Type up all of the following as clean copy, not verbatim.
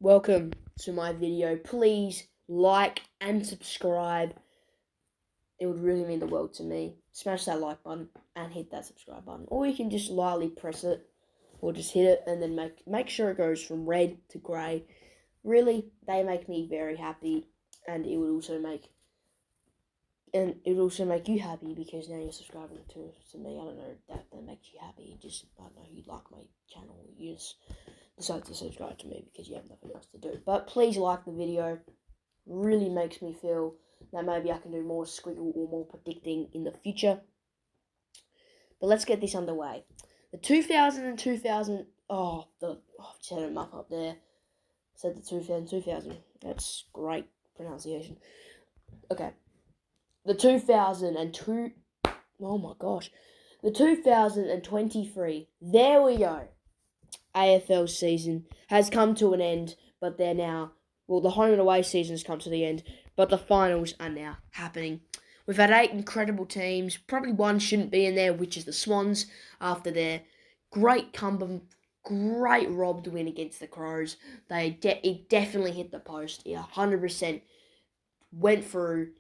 Welcome to my video. Please like and subscribe. It would really mean the world to me. Smash that like button and hit that subscribe button. Or you can just lightly press it or just hit it and then make sure it goes from red to grey. Really, they make me very happy, and it would also make you happy because now you're subscribing to me. I don't know, that makes you happy. Just, I don't know, you like my channel. You just decide to subscribe to me because you have nothing else to do. But please like the video. Really makes me feel that maybe I can do more squiggle or more predicting in the future. But let's get this underway. The 2000 and 2000. I've set them up there. Said the 2000. That's great pronunciation. Okay. The 2002. Oh my gosh. The 2023. There we go. AFL season has come to an end, but they're now, the home and away season has come to the end, but the finals are now happening. We've had 8 incredible teams. Probably one shouldn't be in there, which is the Swans, after their great comeback, great robbed win against the Crows. It definitely hit the post. It 100% went through,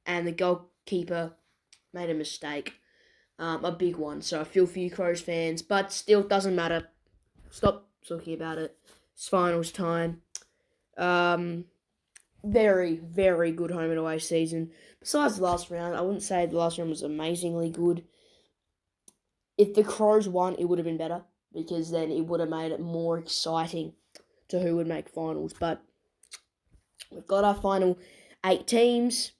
and the goalkeeper made a mistake, a big one. So I feel for you Crows fans, but still doesn't matter. Stop talking about it. It's finals time. Very, very good home and away season. Besides the last round, I wouldn't say the last round was amazingly good. If the Crows won, it would have been better, because then it would have made it more exciting to who would make finals. But we've got our final 8 teams,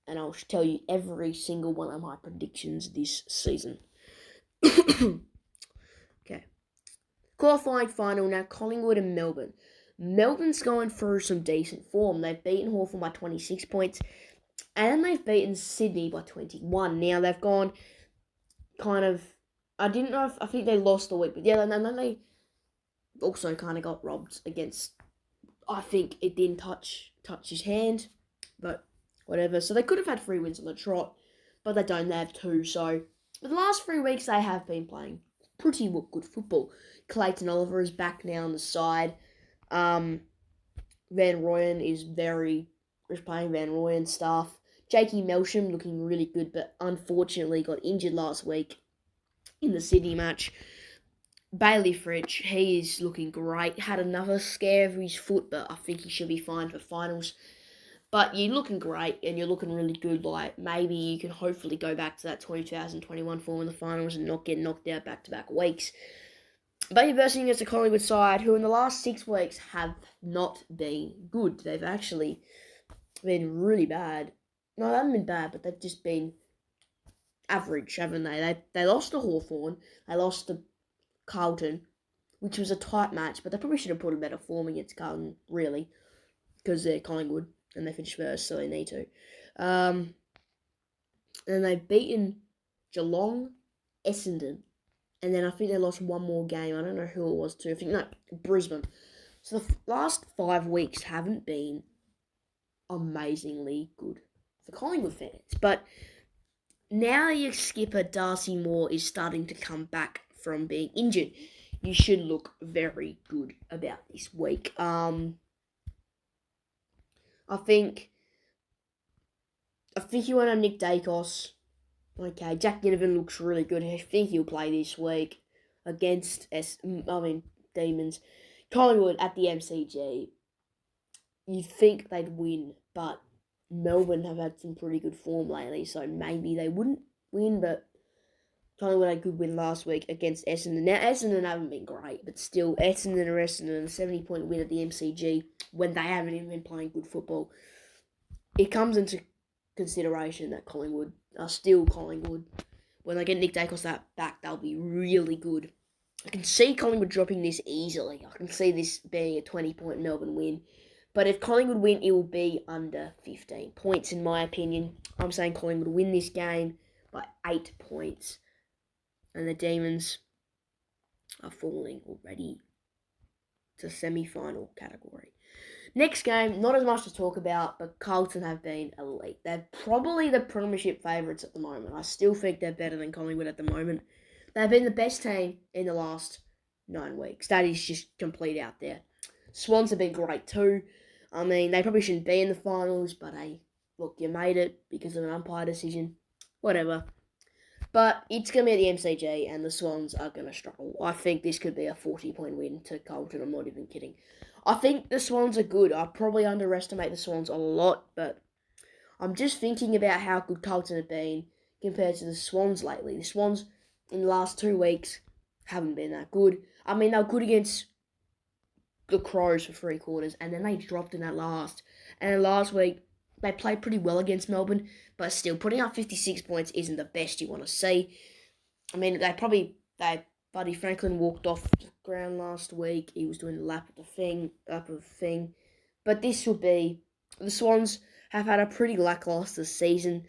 and I'll tell you every single one of my predictions this season. Okay. Qualifying final now, Collingwood and Melbourne. Melbourne's going through some decent form. They've beaten Hawthorn by 26 points, and they've beaten Sydney by 21. Now, they've gone kind of, I think they lost the week, but yeah, and then they also kind of got robbed against, I think it didn't touch his hand, but whatever. So they could have had 3 wins on the trot, but they don't. They have 2. So for the last 3 weeks, they have been playing pretty good football. Clayton Oliver is back now on the side. Van Rooyen is playing Van Rooyen stuff. Jakey Melsham looking really good, but unfortunately got injured last week in the Sydney match. Bailey Fritsch, he is looking great. Had another scare of his foot, but I think he should be fine for finals. But you're looking great, and you're looking really good. Like, maybe you can hopefully go back to that 2021 form in the finals and not get knocked out back-to-back weeks. But you're versing against the Collingwood side, who in the last 6 weeks have not been good. They've actually been really bad. No, they haven't been bad, but they've just been average, haven't they? They lost to Hawthorn. They lost to Carlton, which was a tight match, but they probably should have put a better form against Carlton, really, because they're Collingwood and they finished first, so they need to. And they've beaten Geelong, Essendon, and then I think they lost one more game. I don't know who it was to. I think, no, Brisbane. So the last 5 weeks haven't been amazingly good for Collingwood fans. But now your skipper, Darcy Moore, is starting to come back from being injured. You should look very good about this week. I think you want to Nick Dacos. Okay, Jack Ginnivan looks really good. I think he'll play this week against Demons. Collingwood at the MCG. You'd think they'd win, but Melbourne have had some pretty good form lately, so maybe they wouldn't win, but Collingwood had a good win last week against Essendon. Now, Essendon haven't been great, but still, Essendon are Essendon, a 70-point win at the MCG when they haven't even been playing good football. It comes into consideration that Collingwood are still Collingwood. When they get Nick Dacos back, they'll be really good. I can see Collingwood dropping this easily. I can see this being a 20-point Melbourne win. But if Collingwood win, it will be under 15 points, in my opinion. I'm saying Collingwood will win this game by 8 points. And the Demons are falling already to semi-final category. Next game, not as much to talk about, but Carlton have been elite. They're probably the premiership favourites at the moment. I still think they're better than Collingwood at the moment. They've been the best team in the last 9 weeks. That is just complete out there. Swans have been great too. I mean, they probably shouldn't be in the finals, but hey, look, you made it because of an umpire decision. Whatever. But it's going to be at the MCG, and the Swans are going to struggle. I think this could be a 40-point win to Carlton. I'm not even kidding. I think the Swans are good. I probably underestimate the Swans a lot, but I'm just thinking about how good Carlton have been compared to the Swans lately. The Swans, in the last 2 weeks, haven't been that good. I mean, they were good against the Crows for 3/4, and then they dropped in that last. And then last week, they played pretty well against Melbourne, but still, putting up 56 points isn't the best you want to see. I mean, Buddy Franklin walked off the ground last week. He was doing the lap of the thing. But this will be, the Swans have had a pretty lackluster season.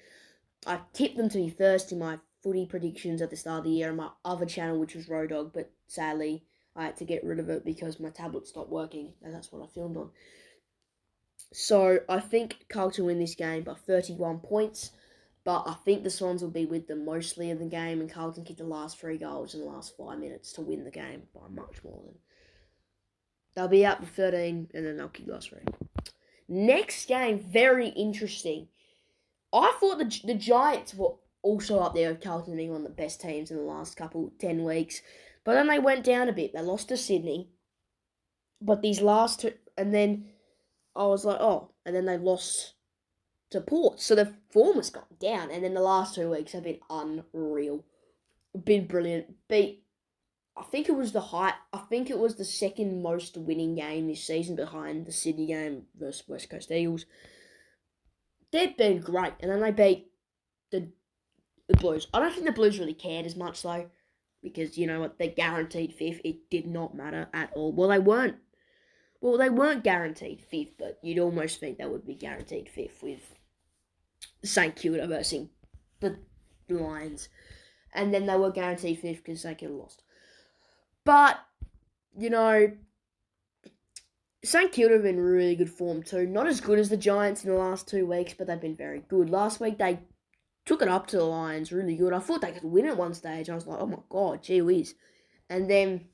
I tipped them to be first in my footy predictions at the start of the year on my other channel, which was Rodog, but sadly, I had to get rid of it because my tablet stopped working, and that's what I filmed on. So I think Carlton win this game by 31 points, but I think the Swans will be with them mostly in the game, and Carlton kick the last 3 goals in the last 5 minutes to win the game by much more than. They'll be up to 13, and then they'll kick the last 3. Next game, very interesting. I thought the Giants were also up there with Carlton being one of the best teams in the last 10 weeks. But then they went down a bit. They lost to Sydney. But these last 2, and then I was like, oh, and then they lost to Port. So the form has gone down. And then the last 2 weeks have been unreal. Been brilliant. I think it was the second most winning game this season behind the Sydney game versus West Coast Eagles. They've been great. And then they beat the Blues. I don't think the Blues really cared as much, though. Because, you know what, they're guaranteed 5th. It did not matter at all. Well, they weren't guaranteed 5th, but you'd almost think they would be guaranteed 5th with St Kilda versus the Lions. And then they were guaranteed 5th because they could have lost. But, you know, St Kilda have been in really good form too. Not as good as the Giants in the last 2 weeks, but they've been very good. Last week, they took it up to the Lions really good. I thought they could win at one stage. I was like, oh my God, gee whiz. And then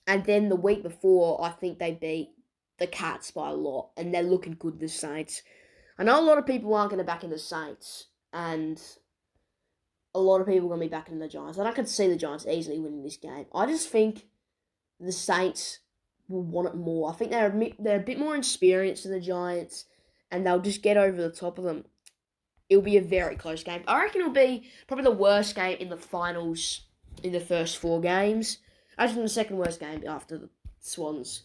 the week before, I think they beat the Cats by a lot. And they're looking good, the Saints. I know a lot of people aren't going to back in the Saints. And a lot of people are going to be backing the Giants. And I could see the Giants easily winning this game. I just think the Saints will want it more. I think they're a bit more experienced than the Giants. And they'll just get over the top of them. It'll be a very close game. I reckon it'll be probably the worst game in the finals in the first 4 games. Actually, the second worst game after the Swans.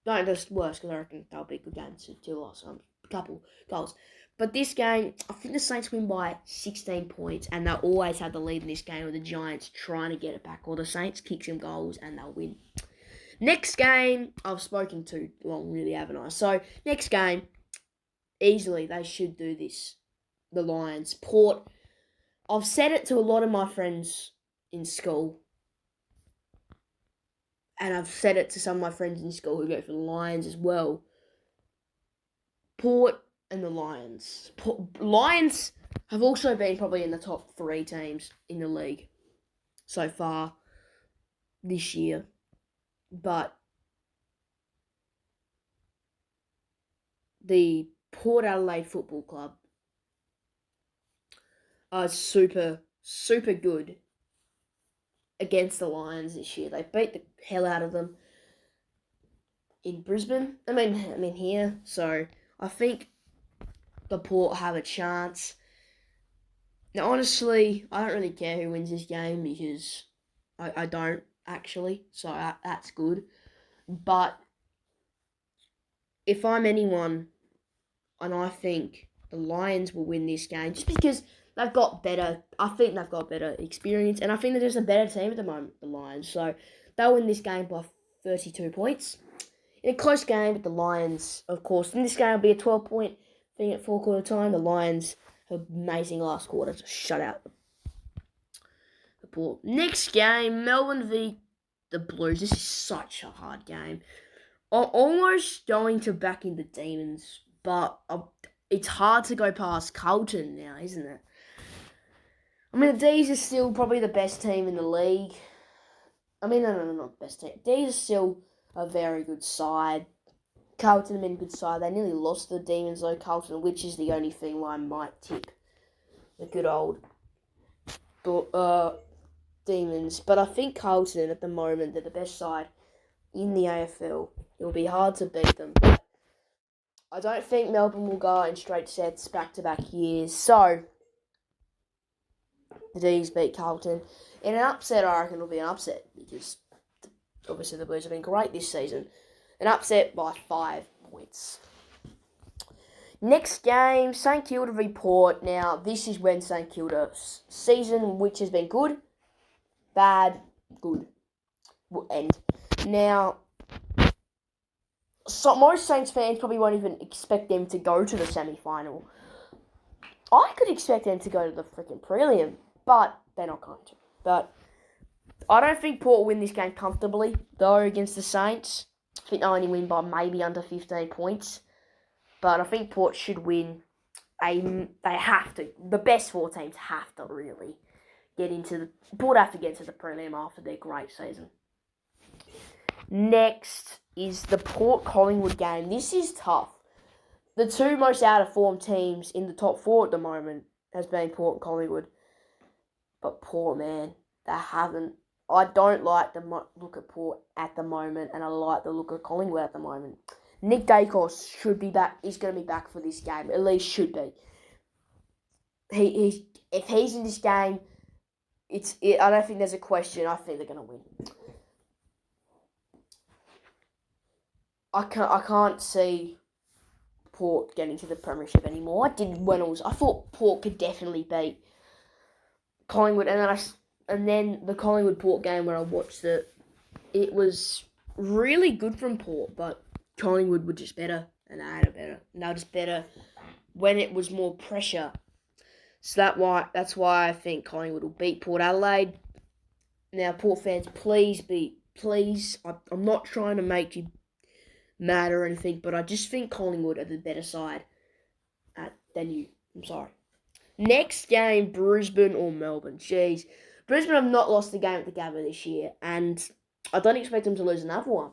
Not just worst, because I reckon that'll be a good game to last a couple goals. But this game, I think the Saints win by 16 points, and they'll always have the lead in this game with the Giants trying to get it back. Or the Saints kick some goals, and they'll win. Next game, I've spoken too long, really, haven't I? So, next game, easily, they should do this. The Lions. Port. I've said it to a lot of my friends in school. And I've said it to some of my friends in school who go for the Lions as well. Port and the Lions. Lions have also been probably in the top 3 teams in the league so far this year. But the Port Adelaide Football Club are super, super good against the Lions this year. They beat the hell out of them in Brisbane. I mean here. So I think the Port have a chance. Now, honestly, I don't really care who wins this game because I don't actually. So that's good. But if I'm anyone, and I think the Lions will win this game just because they've got better. I think they've got better experience, and I think they're just a better team at the moment, the Lions. So they'll win this game by 32 points. In a close game with the Lions, of course. In this game, will be a 12-point thing at 4/4 time. The Lions have amazing last quarter to shut out the Port. Next game, Melbourne v the Blues. This is such a hard game. I'm almost going to back in the Demons, but it's hard to go past Carlton now, isn't it? I mean, the D's are still probably the best team in the league. I mean, no, not the best team. D's are still a very good side. Carlton have been a good side. They nearly lost the Demons though, Carlton, which is the only thing where I might tip the good old Demons. But I think Carlton at the moment, they're the best side in the AFL. It will be hard to beat them. But I don't think Melbourne will go in straight sets back-to-back years. So, the D's beat Carlton. In an upset, I reckon it'll be an upset because obviously the Blues have been great this season. An upset by 5 points. Next game, St Kilda v Port. Now, this is when St Kilda's season, which has been good, bad, good, will end. Now, most Saints fans probably won't even expect them to go to the semi-final. I could expect them to go to the freaking prelim, but they're not going to. But I don't think Port will win this game comfortably, though, against the Saints. I think they'll only win by maybe under 15 points. But I think Port should win. They have to. The best 4 teams have to really get into the... Port have to get to the prelim after their great season. Next is the Port-Collingwood game. This is tough. The 2 most out-of-form teams in the top 4 at the moment has been Port and Collingwood. But Port, man, they haven't... I don't like the look at Port at the moment, and I like the look at Collingwood at the moment. Nick Dacos should be back. He's going to be back for this game. At least should be. If he's in this game, I don't think there's a question. I think they're going to win. I can't see Port getting to the premiership anymore. I thought Port could definitely beat Collingwood, and then the Collingwood Port game where I watched it was really good from Port, but Collingwood were just better, and they were just better when it was more pressure. So that's why I think Collingwood will beat Port Adelaide. Now, Port fans, please, I'm not trying to make you mad or anything, but I just think Collingwood are the better side than you. I'm sorry. Next game, Brisbane or Melbourne. Jeez. Brisbane have not lost the game at the Gabba this year, and I don't expect them to lose another one.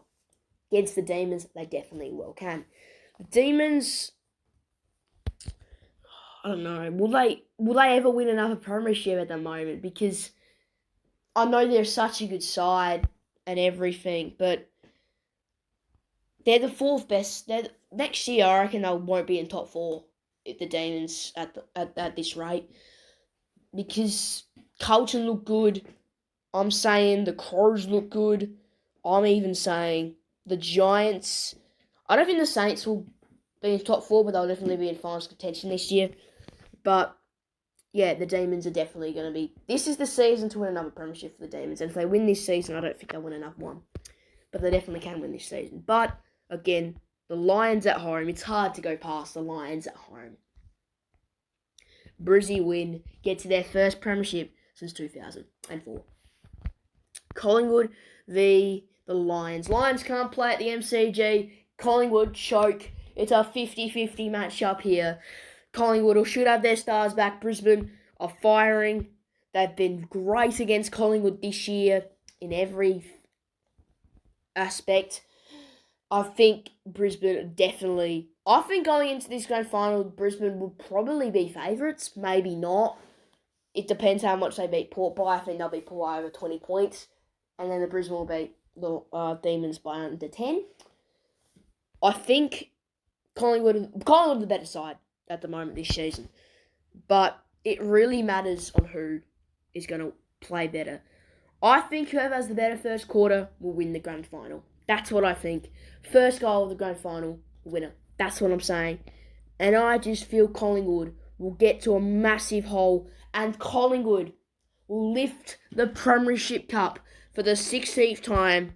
Against the Demons, they definitely well can. The Demons, I don't know, will they ever win another premiership at the moment? Because I know they're such a good side and everything, but they're the 4th best. Next year, I reckon they won't be in top 4 if the Demons at this rate. Because Carlton look good. I'm saying the Crows look good. I'm even saying the Giants. I don't think the Saints will be in top 4, but they'll definitely be in finals contention this year. But yeah, the Demons are definitely going to be... This is the season to win another premiership for the Demons. And if they win this season, I don't think they'll win another one. But they definitely can win this season. But, again, the Lions at home. It's hard to go past the Lions at home. Brizzy win. Get to their first premiership since 2004. Collingwood v. the Lions. Lions can't play at the MCG. Collingwood choke. It's a 50-50 matchup here. Collingwood should have their stars back. Brisbane are firing. They've been great against Collingwood this year in every aspect. I think Brisbane definitely... I think going into this grand final, Brisbane will probably be favourites. Maybe not. It depends how much they beat Port by. I think they'll beat Port by over 20 points. And then the Brisbane will beat the Demons by under 10. I think Collingwood are the better side at the moment this season. But it really matters on who is going to play better. I think whoever has the better first quarter will win the grand final. That's what I think. First goal of the grand final, winner. That's what I'm saying. And I just feel Collingwood will get to a massive hole and Collingwood will lift the Premiership Cup for the 16th time.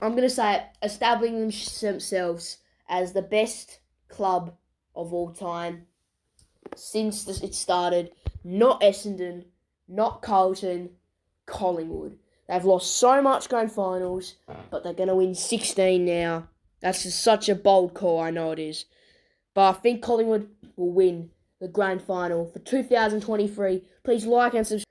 I'm going to say it, establishing themselves as the best club of all time since it started. Not Essendon, not Carlton, Collingwood. They've lost so much grand finals, but they're going to win 16 now. That's just such a bold call, I know it is. But I think Collingwood will win the grand final for 2023. Please like and subscribe.